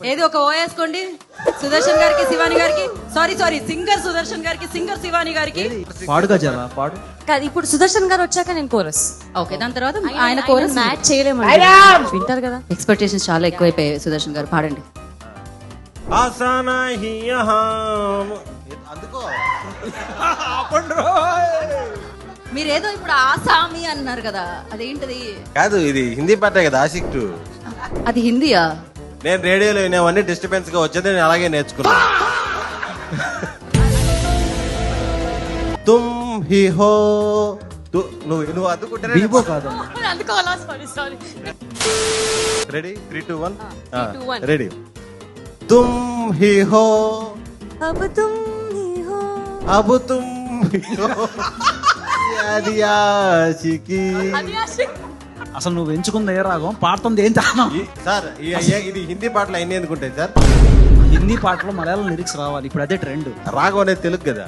ఏది ఒక ఓ వేసుకోండి సుదర్శన్ గారికి శివాని గారికి సారీ సింగర్ సుదర్శన్ గారికి సింగర్ శివాని గారికి పాడుగా జరా పాడు కాదు ఇప్పుడు సుదర్శన్ గారు వచ్చాక నేను కోరస్. ఓకే దాని తర్వాత ఆయన కోరస్ మ్యాచ్ చేయలేము వింటారు కదా. ఎక్స్పెక్టేషన్స్ చాలా ఎక్కువైపోయాయి సుదర్శన్ గారు పాడండి. ఆసానా హీ యహాం అందుకో మీరేదో ఇప్పుడు ఆసామి అన్నారు కదా అదేంటిది? కాదు ఇది హిందీ పాటే కదా ఆషిక్ 2. అది హిందీయా? నేను రేడియోలో వినేవన్నీ డిస్టర్బెన్స్ గా వచ్చేది నేను అలాగే నేర్చుకున్నా. తుమ్ హీ హో నువ్వు అందుకుంటే బీబో కాదమ్మా. రెడీ 3 2 1 3, 2, 1. రెడీ తుమ్ హీ హో అబ్ తుమ్ హీ హో అబ్ తుమ్ హీ హో యాది ఆషికి. అసలు నువ్వు ఎంచుకుంది ఏ రాగం, పాడుతుంది ఏం తానం? సార్ ఇది హిందీ పాటలు అన్ని ఎందుకుంటాయి సార్? హిందీ పాటలో మలయాళం లిరిక్స్ రావాలి, ఇప్పుడు అదే ట్రెండ్. రాగం అనేది తెలుగు కదా.